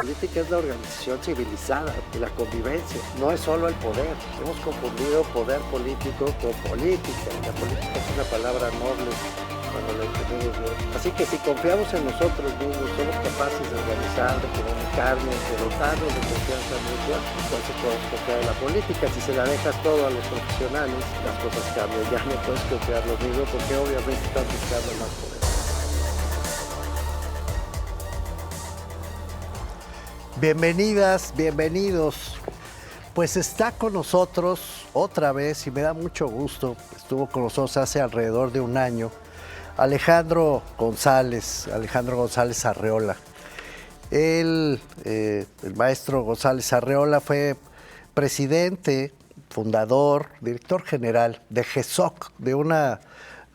política es la organización civilizada y la convivencia, no es solo el poder. Hemos confundido poder político con política. La política es una palabra noble cuando la entendemos bien. Así que si confiamos en nosotros mismos, somos capaces de organizar, de comunicarnos, de dotarnos de confianza mutua, entonces podemos confiar en la política. Si se la dejas todo a los profesionales, las cosas cambian. Ya no puedes confiar lo mismo porque obviamente están buscando más poder. Bienvenidas, bienvenidos. Pues está con nosotros otra vez y me da mucho gusto. Estuvo con nosotros hace alrededor de un año Alejandro González Arreola. El maestro González Arreola fue presidente, fundador, director general de GESOC, de una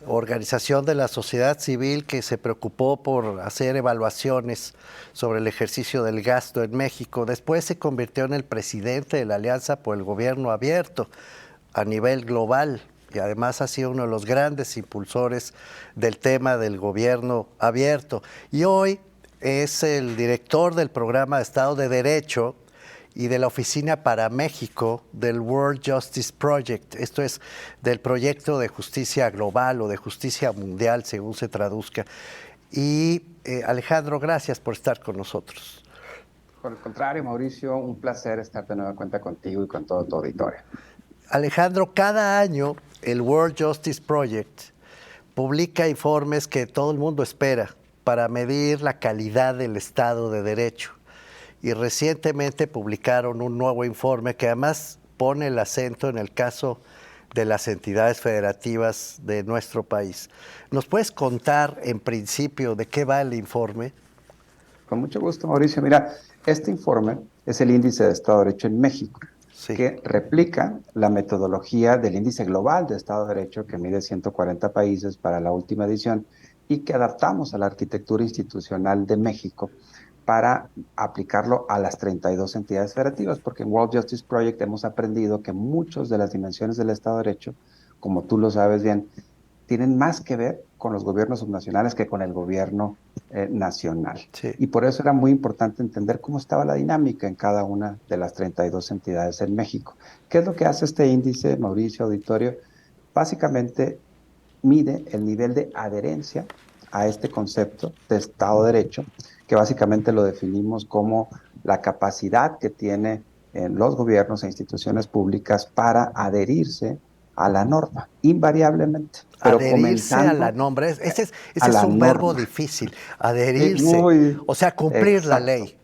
organización de la sociedad civil que se preocupó por hacer evaluaciones sobre el ejercicio del gasto en México. Después se convirtió en el presidente de la Alianza por el Gobierno Abierto a nivel global y además ha sido uno de los grandes impulsores del tema del gobierno abierto. Y hoy es el director del programa de Estado de Derecho y de la Oficina para México del World Justice Project. Esto es del proyecto de justicia global o de justicia mundial, según se traduzca. Y Alejandro, gracias por estar con nosotros. Por el contrario, Mauricio, un placer estar de nueva cuenta contigo y con todo tu auditorio. Alejandro, cada año el World Justice Project publica informes que todo el mundo espera para medir la calidad del Estado de Derecho. Y recientemente publicaron un nuevo informe que además pone el acento en el caso de las entidades federativas de nuestro país. ¿Nos puedes contar en principio de qué va el informe? Con mucho gusto, Mauricio. Mira, este informe es el Índice de Estado de Derecho en México, sí, que replica la metodología del Índice Global de Estado de Derecho que mide 140 países para la última edición y que adaptamos a la arquitectura institucional de México para aplicarlo a las 32 entidades federativas, porque en World Justice Project hemos aprendido que muchas de las dimensiones del Estado de Derecho, como tú lo sabes bien, tienen más que ver con los gobiernos subnacionales que con el gobierno nacional. Sí. Y por eso era muy importante entender cómo estaba la dinámica en cada una de las 32 entidades en México. ¿Qué es lo que hace este índice, Mauricio, auditorio? Básicamente mide el nivel de adherencia a este concepto de Estado de Derecho, que básicamente lo definimos como la capacidad que tienen los gobiernos e instituciones públicas para adherirse a la norma, invariablemente. Pero adherirse a la norma, ese es un verbo difícil, adherirse, o sea, cumplir la ley.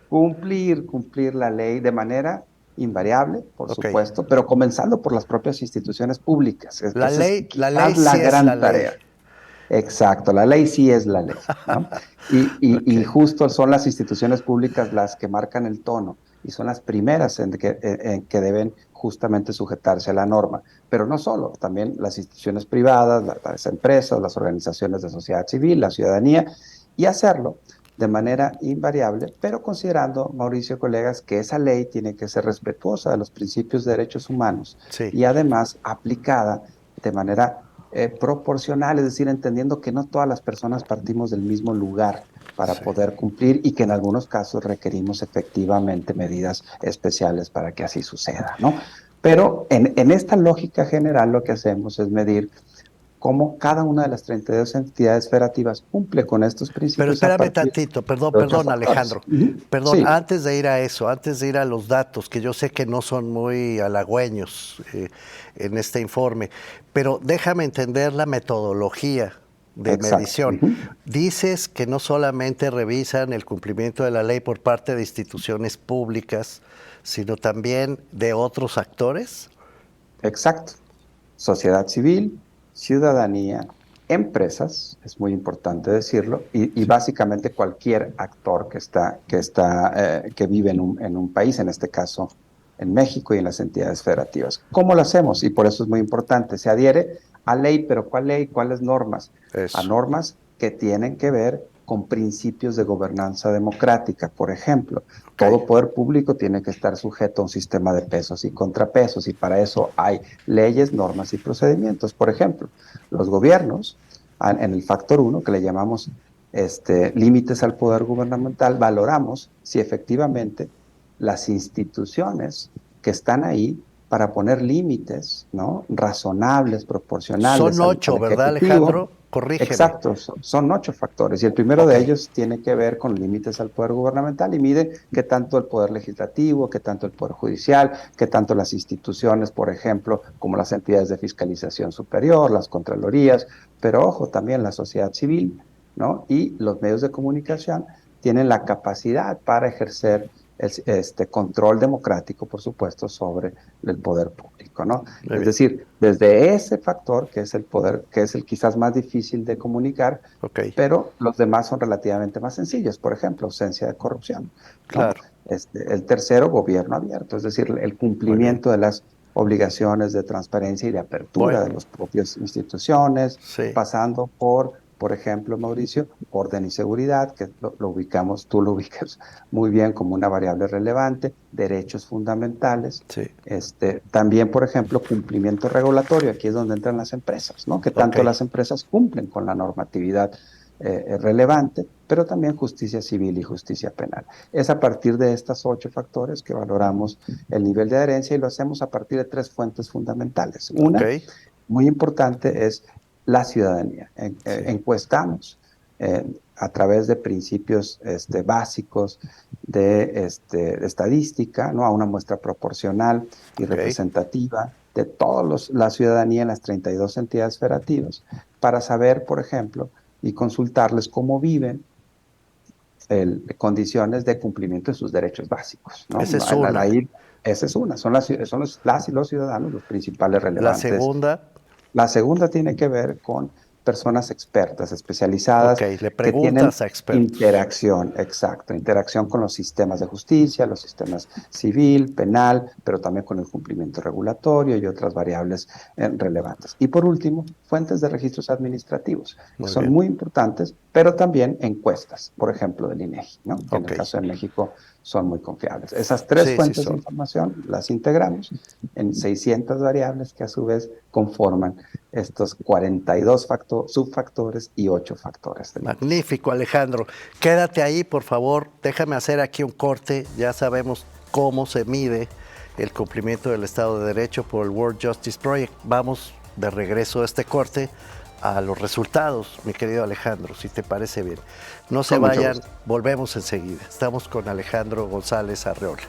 Cumplir la ley de manera invariable, por supuesto, pero comenzando por las propias instituciones públicas. La ley sí es la gran tarea. Exacto, la ley sí es la ley, ¿no? Y justo son las instituciones públicas las que marcan el tono y son las primeras en que deben justamente sujetarse a la norma. Pero no solo, también las instituciones privadas, las empresas, las organizaciones de sociedad civil, la ciudadanía, y hacerlo de manera invariable, pero considerando, Mauricio, colegas, que esa ley tiene que ser respetuosa de los principios de derechos humanos y además aplicada de manera proporcional, es decir, entendiendo que no todas las personas partimos del mismo lugar para poder cumplir y que en algunos casos requerimos efectivamente medidas especiales para que así suceda, ¿no? Pero en esta lógica general lo que hacemos es medir cómo cada una de las 32 entidades federativas cumple con estos principios. Pero espérame tantito, perdón Alejandro, perdón, antes de ir a eso, antes de ir a los datos, que yo sé que no son muy halagüeños en este informe, pero déjame entender la metodología de medición. Dices que no solamente revisan el cumplimiento de la ley por parte de instituciones públicas, sino también de otros actores. Exacto. Sociedad civil, ciudadanía, empresas, es muy importante decirlo, y básicamente cualquier actor que vive en un país, en este caso en México y en las entidades federativas. ¿Cómo lo hacemos? Y por eso es muy importante. Se adhiere a ley, pero ¿cuál ley? ¿Cuáles normas? A normas que tienen que ver con principios de gobernanza democrática. Por ejemplo, todo poder público tiene que estar sujeto a un sistema de pesos y contrapesos, y para eso hay leyes, normas y procedimientos. Por ejemplo, los gobiernos, en el factor 1, que le llamamos límites al poder gubernamental, valoramos si efectivamente las instituciones que están ahí para poner límites, ¿no?, razonables, proporcionales Son 8, al ¿verdad, Ejecutivo. Alejandro? Corrígeme. Exacto, son 8 factores. Y el primero Ok, de ellos tiene que ver con límites al poder gubernamental y mide qué tanto el poder legislativo, qué tanto el poder judicial, qué tanto las instituciones, por ejemplo, como las entidades de fiscalización superior, las contralorías, pero ojo, también la sociedad civil, ¿no? Y los medios de comunicación tienen la capacidad para ejercer control democrático, por supuesto, sobre el poder público, ¿no? muy Es bien. decir, desde ese factor, que es el poder, que es el quizás más difícil de comunicar, Ok, pero los demás son relativamente más sencillos. Por ejemplo, ausencia de corrupción, ¿no? claro. El tercero, gobierno abierto, es decir, el Muy bien. cumplimiento de las obligaciones de transparencia y de apertura Bueno, de las propias instituciones, sí, pasando por ejemplo, Mauricio, orden y seguridad, que lo ubicamos, tú lo ubicas muy bien como una variable relevante, derechos fundamentales, sí. también, por ejemplo, cumplimiento regulatorio, aquí es donde entran las empresas, ¿no? Que Ok, tanto las empresas cumplen con la normatividad relevante, pero también justicia civil y justicia penal. Es a partir de estos 8 factores que valoramos el nivel de adherencia y lo hacemos a partir de 3 fuentes fundamentales. ok, Una, muy importante, es la ciudadanía. sí, Encuestamos a través de principios básicos de estadística, ¿no?, a una muestra proporcional y ok. representativa de toda la ciudadanía en las 32 entidades federativas, para saber, por ejemplo, y consultarles cómo viven condiciones de cumplimiento de sus derechos básicos, ¿no? Esa es una. Ahí, esa es una, las y los ciudadanos los principales La relevantes. segunda, La segunda tiene que ver con personas expertas, ok, especializadas, le que tienen preguntas a expertos. interacción, exacto, interacción con los sistemas de justicia, los sistemas civil, penal, pero también con el cumplimiento regulatorio y otras variables relevantes. Y por último, fuentes de registros administrativos, que Muy son bien. muy importantes, pero también encuestas, por ejemplo, del INEGI, ¿no?, que en Ok. el caso de México son muy confiables. Esas 3 Sí, sí fuentes de son. información las integramos en 600 variables que a su vez conforman estos 42 subfactores y 8 factores del índice. Magnífico, Alejandro. Quédate ahí, por favor. Déjame hacer aquí un corte. Ya sabemos cómo se mide el cumplimiento del Estado de Derecho por el World Justice Project. Vamos de regreso a este corte a los resultados, mi querido Alejandro, si te parece bien. No se Con mucho vayan, gusto. volvemos enseguida. Estamos con Alejandro González Arreola.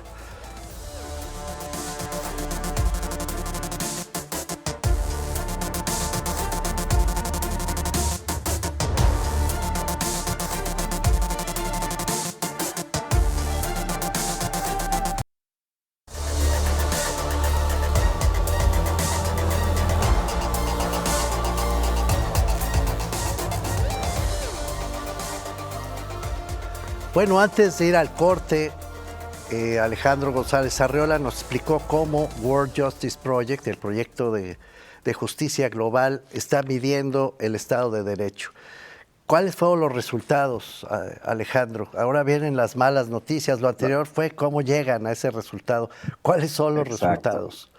Bueno, antes de ir al corte, Alejandro González Arreola nos explicó cómo World Justice Project, el proyecto de justicia global, está midiendo el Estado de Derecho. ¿Cuáles fueron los resultados, Alejandro? Ahora vienen las malas noticias. Lo anterior fue cómo llegan a ese resultado. ¿Cuáles son los Exacto. resultados?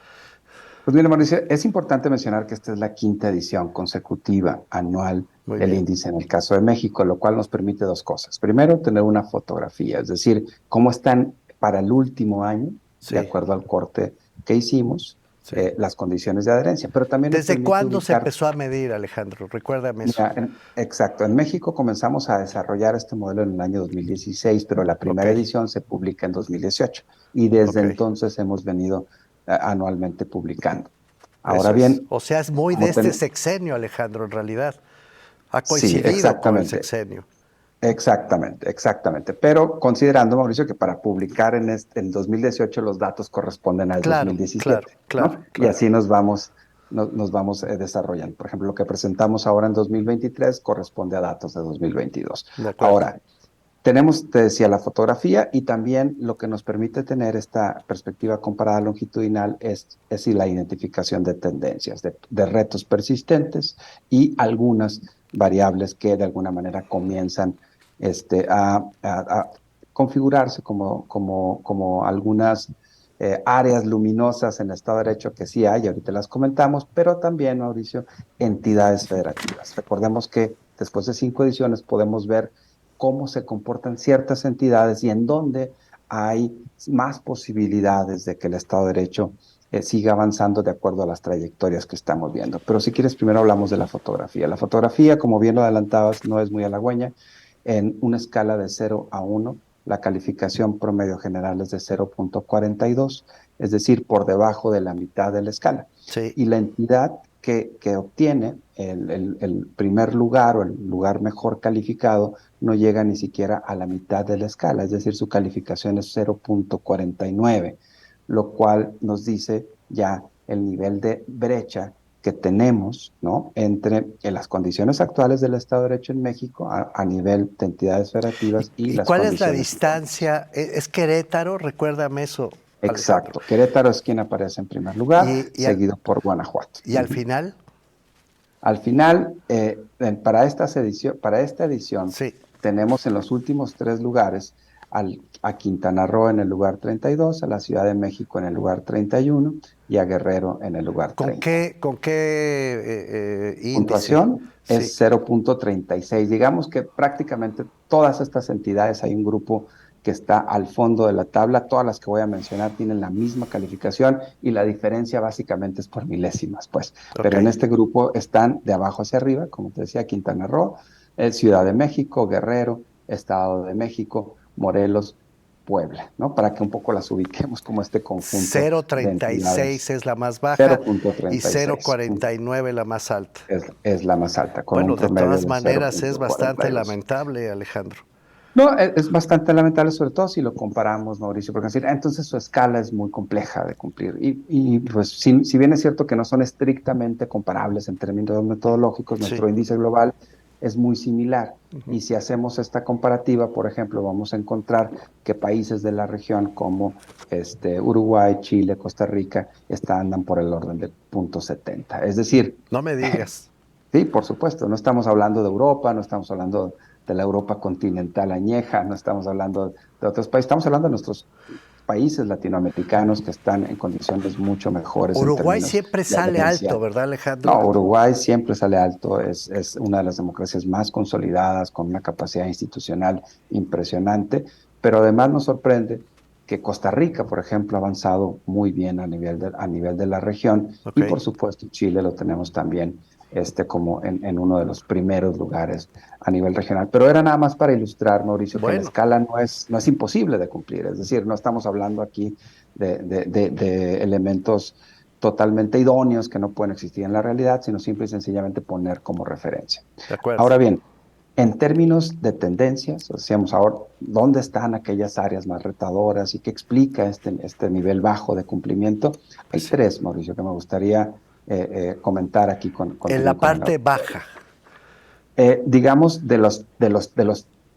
Pues mira, Mauricio, es importante mencionar que esta es la quinta edición consecutiva anual Muy del bien. índice en el caso de México, lo cual nos permite 2 cosas. Primero, tener una fotografía, es decir, cómo están para el último año, de Sí, acuerdo al corte que hicimos, sí. las condiciones de adherencia, pero también nos ¿Desde permite cuándo se ubicar. empezó a medir, Alejandro? Recuérdame eso. Mira, exacto. En México comenzamos a desarrollar este modelo en el año 2016, pero la Ok, primera edición se publica en 2018 y desde ok. entonces hemos venido anualmente publicando. Ahora Eso es. bien, O sea, es muy de como este sexenio, Alejandro, en realidad. Ha sí, coincidido con el exactamente, sexenio. exactamente, exactamente. Pero considerando, Mauricio, que para publicar en 2018 los datos corresponden al Claro, claro, 2017, claro, ¿no? Y claro. así nos vamos desarrollando. Por ejemplo, lo que presentamos ahora en 2023 corresponde a datos de 2022. De acuerdo. Ahora, tenemos, te decía, la fotografía y también lo que nos permite tener esta perspectiva comparada longitudinal es la identificación de tendencias, de retos persistentes y algunas variables que de alguna manera comienzan a configurarse como algunas áreas luminosas en el Estado de Derecho que sí hay, ahorita las comentamos, pero también, Mauricio, entidades federativas. Recordemos que después de 5 ediciones podemos ver cómo se comportan ciertas entidades y en dónde hay más posibilidades de que el Estado de Derecho siga avanzando de acuerdo a las trayectorias que estamos viendo. Pero si quieres, primero hablamos de la fotografía. La fotografía, como bien lo adelantabas, no es muy halagüeña. En una escala de 0 a 1, la calificación promedio general es de 0.42, es decir, por debajo de la mitad de la escala. Sí. Y la entidad que obtiene el primer lugar o el lugar mejor calificado no llega ni siquiera a la mitad de la escala, es decir, su calificación es 0.49, lo cual nos dice ya el nivel de brecha que tenemos, ¿no?, entre las condiciones actuales del Estado de Derecho en México a nivel de entidades federativas y ¿Y las cuál es la condiciones distancia? ¿Es Querétaro? Recuérdame eso, Alejandro. Exacto. Querétaro es quien aparece en primer lugar, seguido por Guanajuato. ¿Y al final? Al final, para esta edición, Sí. tenemos en los últimos 3 lugares a Quintana Roo en el lugar 32, a la Ciudad de México en el lugar 31 y a Guerrero en el lugar 30. ¿Con qué índice? Puntuación es Sí. 0.36. Digamos que prácticamente todas estas entidades, hay un grupo que está al fondo de la tabla, todas las que voy a mencionar tienen la misma calificación y la diferencia básicamente es por milésimas, pues. Okay. Pero en este grupo están de abajo hacia arriba, como te decía, Quintana Roo, Ciudad de México, Guerrero, Estado de México, Morelos, Puebla, ¿no? Para que un poco las ubiquemos como este conjunto. 0.36 es la más baja 0.36. y 0.49 la más alta. Es la más alta. Con bueno, un de todas de maneras es bastante 0.42. Lamentable, Alejandro. No, es bastante lamentable, sobre todo si lo comparamos, Mauricio, porque entonces su escala es muy compleja de cumplir. Y pues, si bien es cierto que no son estrictamente comparables en términos metodológicos, nuestro índice global es muy similar. Y si hacemos esta comparativa, por ejemplo, vamos a encontrar que países de la región como Uruguay, Chile, Costa Rica, andan por el orden de 0.70. Es decir... No me digas. Sí, por supuesto. No estamos hablando de Europa, no estamos hablando de la Europa continental añeja, no estamos hablando de otros países, estamos hablando de nuestros países latinoamericanos que están en condiciones mucho mejores. Uruguay siempre sale alto, ¿verdad, Alejandro? No, Uruguay siempre sale alto, es una de las democracias más consolidadas, con una capacidad institucional impresionante, pero además nos sorprende que Costa Rica, por ejemplo, ha avanzado muy bien a nivel de la región, y por supuesto Chile lo tenemos también como en uno de los primeros lugares a nivel regional. Pero era nada más para ilustrar, Mauricio, que la escala no es imposible de cumplir. Es decir, no estamos hablando aquí de elementos totalmente idóneos que no pueden existir en la realidad, sino simple y sencillamente poner como referencia. De acuerdo. Ahora bien, en términos de tendencias, decíamos ahora, ¿dónde están aquellas áreas más retadoras y qué explica este nivel bajo de cumplimiento? Hay 3, Mauricio, que me gustaría comentar aquí con en la parte baja. Digamos, de los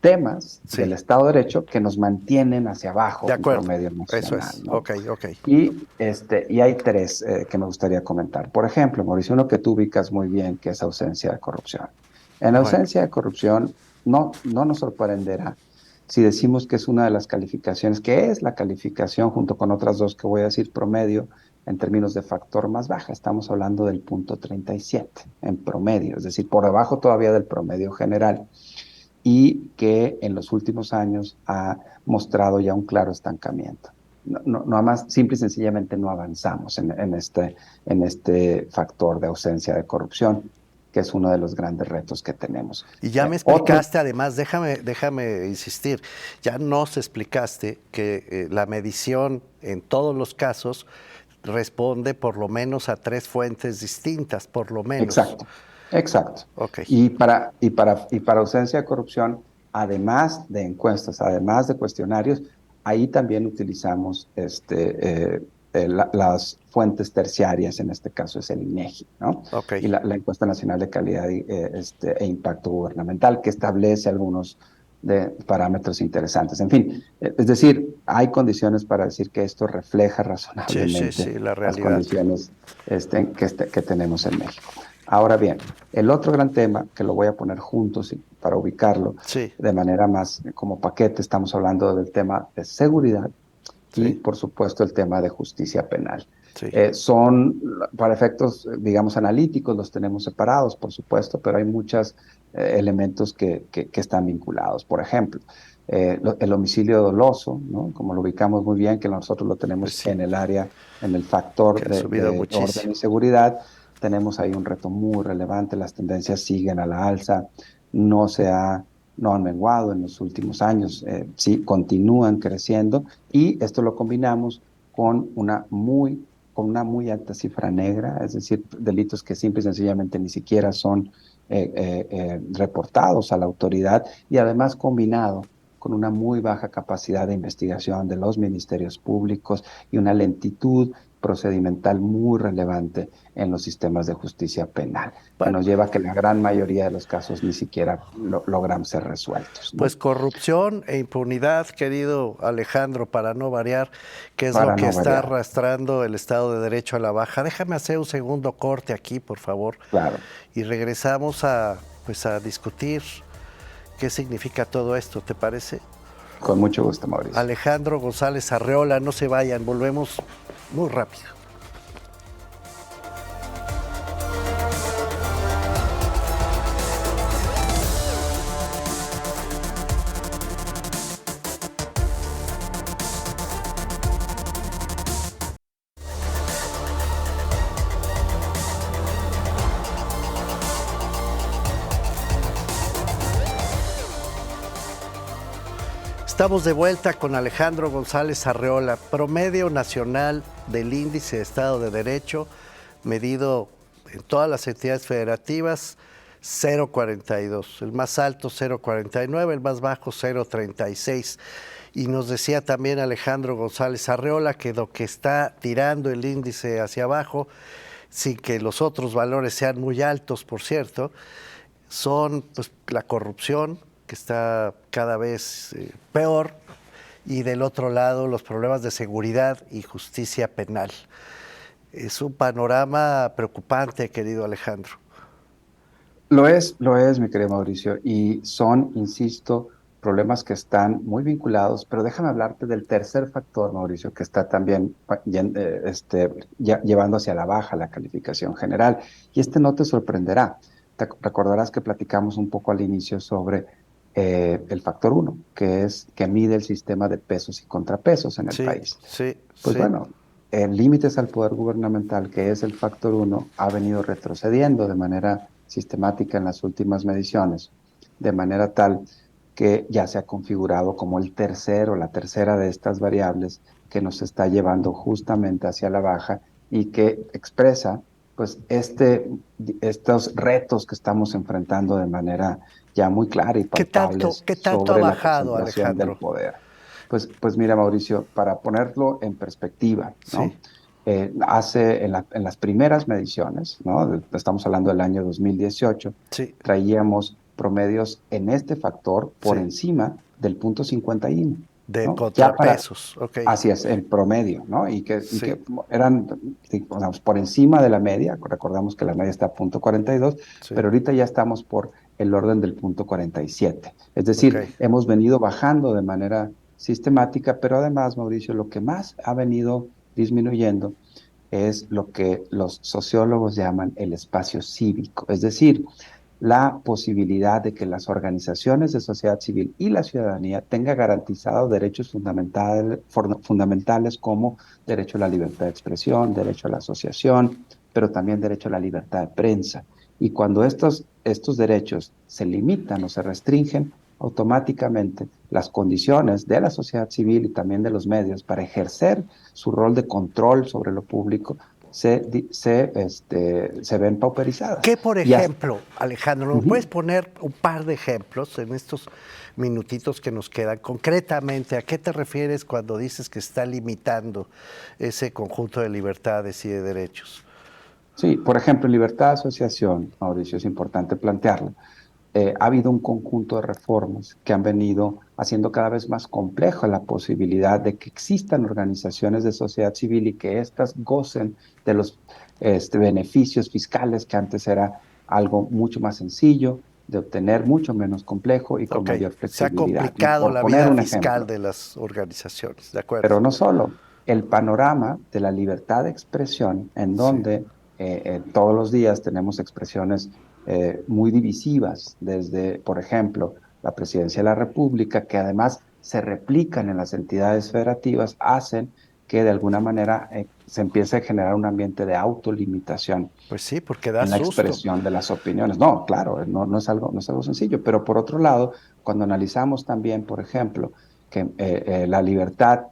temas del Estado de Derecho que nos mantienen hacia abajo en promedio nacional. Eso es, ¿no? ok. Y hay 3 que me gustaría comentar. Por ejemplo, Mauricio, uno que tú ubicas muy bien, que es ausencia de corrupción. En ausencia de corrupción, no nos sorprenderá si decimos que es una de las calificaciones, que es la calificación junto con otras 2 que voy a decir promedio, en términos de factor más baja. Estamos hablando del 0.37 en promedio, es decir, por debajo todavía del promedio general, y que en los últimos años ha mostrado ya un claro estancamiento. No más, simple y sencillamente no avanzamos en este factor de ausencia de corrupción, que es uno de los grandes retos que tenemos. Y ya me explicaste, además, déjame insistir, ya nos explicaste que la medición en todos los casos responde por lo menos a 3 fuentes distintas, por lo menos. Exacto. Okay. Y para ausencia de corrupción, además de encuestas, además de cuestionarios, ahí también utilizamos las fuentes terciarias, en este caso es el INEGI, ¿no? Okay. Y la Encuesta Nacional de Calidad e Impacto Gubernamental, que establece algunos de parámetros interesantes. En fin, es decir, hay condiciones para decir que esto refleja razonablemente la realidad, las condiciones que tenemos en México. Ahora bien, el otro gran tema, que lo voy a poner juntos para ubicarlo de manera más como paquete, estamos hablando del tema de seguridad y, por supuesto, el tema de justicia penal. Sí. Son, para efectos, digamos, analíticos, los tenemos separados, por supuesto, pero hay muchos elementos que están vinculados. Por ejemplo, el homicidio doloso, ¿no? Como lo ubicamos muy bien, que nosotros lo tenemos Pues sí, en el área, en el factor que ha subido de orden muchísimo. y seguridad. Tenemos ahí un reto muy relevante, las tendencias siguen a la alza, no se ha, no han menguado en los últimos años, sí, continúan creciendo, y esto lo combinamos con con una muy alta cifra negra, es decir, delitos que simple y sencillamente ni siquiera son reportados a la autoridad, y además combinado con una muy baja capacidad de investigación de los ministerios públicos y una lentitud procedimental muy relevante en los sistemas de justicia penal, que Bueno, nos lleva a que la gran mayoría de los casos ni siquiera logran ser resueltos, ¿no? pues corrupción e impunidad, querido Alejandro, para no variar, que es lo Para que no está variar, arrastrando el Estado de Derecho a la baja. Déjame hacer un segundo corte aquí, por favor, claro. y regresamos pues a discutir qué significa todo esto, ¿te parece? Con mucho gusto, Mauricio. Alejandro González Arreola, no se vayan, volvemos muy rápido. Estamos de vuelta con Alejandro González Arreola, promedio nacional del índice de Estado de Derecho, medido en todas las entidades federativas, 0,42. El más alto, 0,49, el más bajo, 0,36. Y nos decía también Alejandro González Arreola que lo que está tirando el índice hacia abajo, sin que los otros valores sean muy altos, por cierto, son pues, la corrupción, que está cada vez peor, y del otro lado los problemas de seguridad y justicia penal. Es un panorama preocupante, querido Alejandro. Lo es, mi querido Mauricio, y son, insisto, problemas que están muy vinculados, pero déjame hablarte del tercer factor, Mauricio, que está también llevando hacia la baja la calificación general, y este no te sorprenderá. Te recordarás que platicamos un poco al inicio sobre el factor 1, que mide el sistema de pesos y contrapesos en el Sí, país. sí, Pues sí. bueno, límites al poder gubernamental, que es el factor 1, ha venido retrocediendo de manera sistemática en las últimas mediciones, de manera tal que ya se ha configurado como el tercero, la tercera de estas variables que nos está llevando justamente hacia la baja y que expresa pues estos retos que estamos enfrentando de manera ya muy clara y palpables Qué tanto ha sobre la bajado, concentración del Alejandro? poder. Pues mira, Mauricio, para ponerlo en perspectiva, Sí, ¿no? En las primeras mediciones, ¿no? Estamos hablando del año 2018, sí, traíamos promedios en este factor por sí. encima del punto 51, De ¿no? Ya para, contrapesos, ok. así es, el promedio, ¿no? Y Sí, que eran, digamos, por encima de la media, recordamos que la media está a punto 42, sí, pero ahorita ya estamos por el orden del punto 47. Es ok. decir, hemos venido bajando de manera sistemática, pero además, Mauricio, lo que más ha venido disminuyendo es lo que los sociólogos llaman el espacio cívico, es decir, la posibilidad de que las organizaciones de sociedad civil y la ciudadanía tengan garantizados derechos fundamentales como derecho a la libertad de expresión, derecho a la asociación, pero también derecho a la libertad de prensa. Y cuando estos derechos se limitan o se restringen, automáticamente las condiciones de la sociedad civil y también de los medios para ejercer su rol de control sobre lo público se ven pauperizadas. ¿Qué, por Y hasta, ejemplo, Alejandro, ¿nos puedes Ujú. poner un par de ejemplos en estos minutitos que nos quedan? Concretamente, ¿a qué te refieres cuando dices que está limitando ese conjunto de libertades y de derechos? Sí, por ejemplo, en libertad de asociación, Mauricio, es importante plantearlo. Ha habido un conjunto de reformas que han venido haciendo cada vez más compleja la posibilidad de que existan organizaciones de sociedad civil y que éstas gocen de los beneficios fiscales que antes era algo mucho más sencillo de obtener, mucho menos complejo y con Ok, mayor se ha flexibilidad, ¿no? complicado Por la poner vida un fiscal ejemplo. de las organizaciones, ¿de acuerdo? Pero no solo. el panorama de la libertad de expresión, en donde todos los días tenemos expresiones muy divisivas, desde, por ejemplo, la Presidencia de la República, que además se replican en las entidades federativas, hacen que de alguna manera se empiece a generar un ambiente de autolimitación Pues sí, porque da en la susto. expresión de las opiniones. No, claro, no es algo sencillo, pero por otro lado, cuando analizamos también, por ejemplo, que la libertad,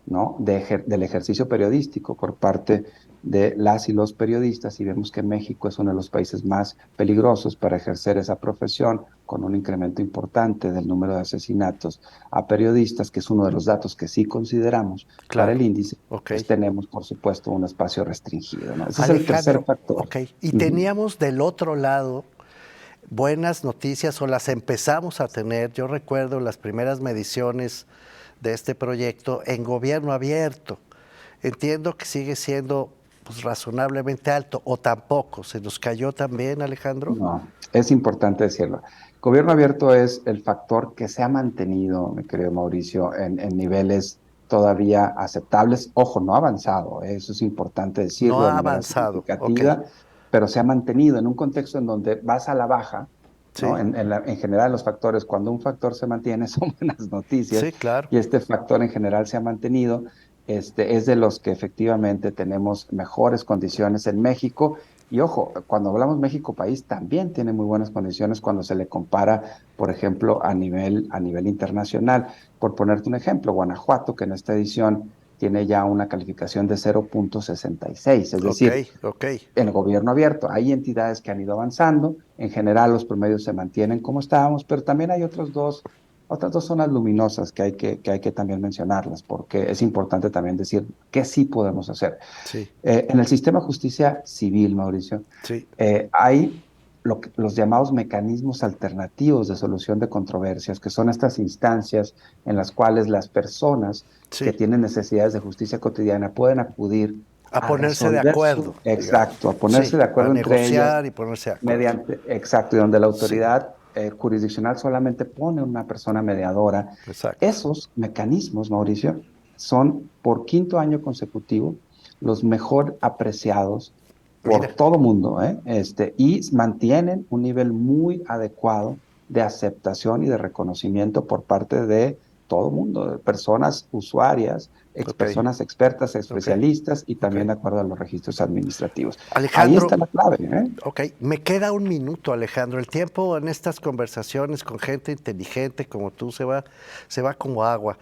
¿no? Del ejercicio periodístico por parte de las y los periodistas, y vemos que México es uno de los países más peligrosos para ejercer esa profesión, con un incremento importante del número de asesinatos a periodistas, que es uno de los datos que sí consideramos para Claro. el índice, Ok. pues tenemos, por supuesto, un espacio restringido, ¿no? Ese es el tercer Alejandro, factor. ok. Y Ujú. teníamos del otro lado buenas noticias, o las empezamos a tener. Yo recuerdo las primeras mediciones de este proyecto en gobierno abierto. Entiendo que sigue siendo pues, razonablemente alto, o tampoco. ¿Se nos cayó también, Alejandro? No, es importante decirlo. Gobierno abierto es el factor que se ha mantenido, mi querido Mauricio, en niveles todavía aceptables. Ojo, no ha avanzado, eso es importante No decirlo de ha manera avanzado. Ok. significativa, pero se ha mantenido en un contexto en donde vas a la baja, ¿no? Sí, En general, los factores, cuando un factor se mantiene, son buenas noticias, sí, claro. y este factor en general se ha mantenido. Es de los que efectivamente tenemos mejores condiciones en México. Y ojo, cuando hablamos México país, también tiene muy buenas condiciones cuando se le compara, por ejemplo, a nivel internacional. Por ponerte un ejemplo, Guanajuato, que en esta edición tiene ya una calificación de 0.66, es Ok, decir, ok. el gobierno abierto. Hay entidades que han ido avanzando, en general los promedios se mantienen como estábamos, pero también hay otras dos zonas luminosas que hay que también mencionarlas, porque es importante también decir qué sí podemos hacer. Sí, En el sistema de justicia civil, Mauricio, sí, hay los llamados mecanismos alternativos de solución de controversias, que son estas instancias en las cuales las personas que sí. tienen necesidades de justicia cotidiana pueden acudir A a ponerse de resolver acuerdo, su, digamos. exacto, a Sí, ponerse de a acuerdo entre ellas negociar y ponerse de acuerdo. mediante, exacto, y donde la Sí, autoridad jurisdiccional solamente pone una persona mediadora. exacto. Esos mecanismos, Mauricio, son por quinto año consecutivo los mejor apreciados Mira, por todo mundo, ¿eh? Y mantienen un nivel muy adecuado de aceptación y de reconocimiento por parte de todo mundo, de personas usuarias, ok, personas expertas, ok, especialistas y ok. también de acuerdo a los registros administrativos. Ahí Alejandro, está la clave, ¿eh? ok, me queda un minuto, Alejandro. El tiempo en estas conversaciones con gente inteligente como tú se va como agua.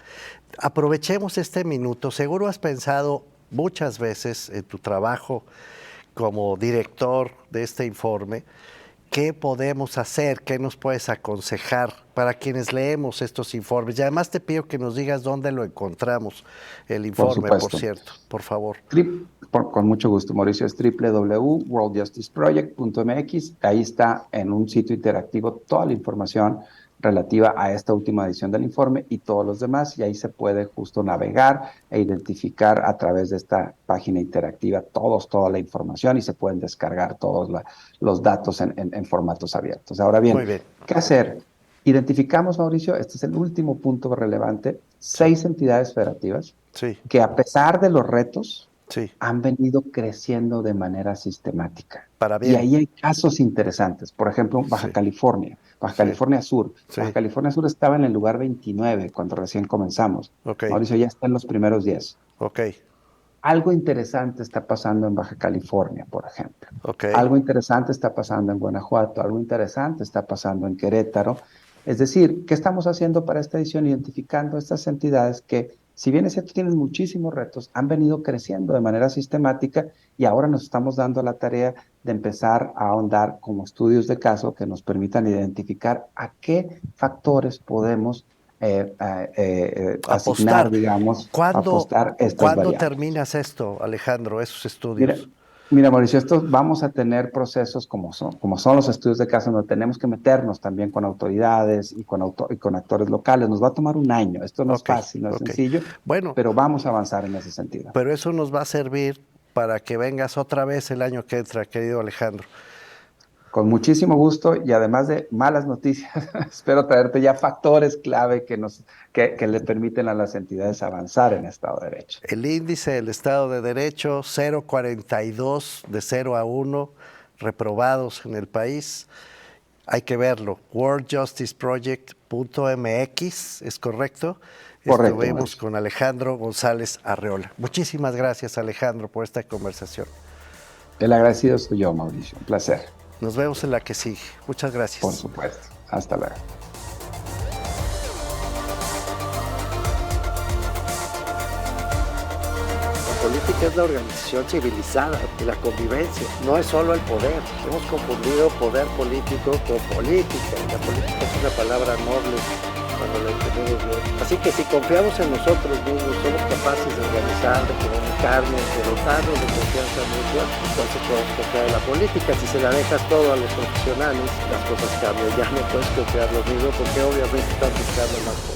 Aprovechemos este minuto. Seguro has pensado muchas veces en tu trabajo como director de este informe. ¿Qué podemos hacer? ¿Qué nos puedes aconsejar para quienes leemos estos informes? Y además te pido que nos digas dónde lo encontramos, el Por informe, por supuesto. cierto, por favor. Con mucho gusto, Mauricio, es www.worldjusticeproject.mx. Ahí está en un sitio interactivo toda la información relativa a esta última edición del informe y todos los demás, y ahí se puede justo navegar e identificar a través de esta página interactiva toda la información y se pueden descargar todos los datos en formatos abiertos. Ahora bien, Muy bien. ¿qué hacer? Identificamos, Mauricio, este es el último punto relevante, Sí, 6 entidades federativas sí, que a pesar de los retos, sí. han venido creciendo de manera sistemática. Para Y bien. ahí hay casos interesantes. Por ejemplo, Sí, Baja sí, California Sur. Baja sí. California Sur estaba en el lugar 29 cuando recién comenzamos. Ok, Mauricio ya está en los primeros 10. ok, Algo interesante está pasando en Baja California, por ejemplo. ok. Algo interesante está pasando en Guanajuato, algo interesante está pasando en Querétaro. Es decir, ¿qué estamos haciendo para esta edición? Identificando estas entidades que, si bien es cierto, tienen muchísimos retos, han venido creciendo de manera sistemática y ahora nos estamos dando la tarea de empezar a ahondar como estudios de caso que nos permitan identificar a qué factores podemos asignar, Apostar. digamos, ¿Cuándo, apostar estas ¿Cuándo variables. terminas esto, Alejandro, esos Mira, estudios? mira, Mauricio, estos vamos a tener procesos como son los estudios de caso, donde tenemos que meternos también con autoridades y con actores locales. Nos va a tomar un año. Esto no es Ok, fácil, no es ok. sencillo, Bueno, pero vamos a avanzar en ese sentido. pero eso nos va a servir para que vengas otra vez el año que entra, querido Alejandro. Con muchísimo gusto y además de malas noticias, espero traerte ya factores clave que le permiten a las entidades avanzar en Estado de Derecho. El índice del Estado de Derecho, 0,42 de 0 a 1 reprobados en el país. Hay que verlo, worldjusticeproject.mx, ¿es correcto? Correcto. Estuvimos con Alejandro González Arreola. Muchísimas gracias, Alejandro, por esta conversación. El agradecido soy yo, Mauricio. Un placer. Nos vemos en la que sigue. Muchas gracias. Por supuesto. Hasta luego. La política es la organización civilizada de la convivencia, no es solo el poder. Hemos confundido poder político con política. La política es una palabra noble cuando la entendemos bien. Así que si confiamos en nosotros mismos, somos capaces de organizar, de comunicarnos, de dotarnos de confianza mutua, entonces podemos confiar en la política. Si se la dejas todo a los profesionales, las cosas cambian. Ya no puedes confiar lo mismo porque obviamente están buscando más poder.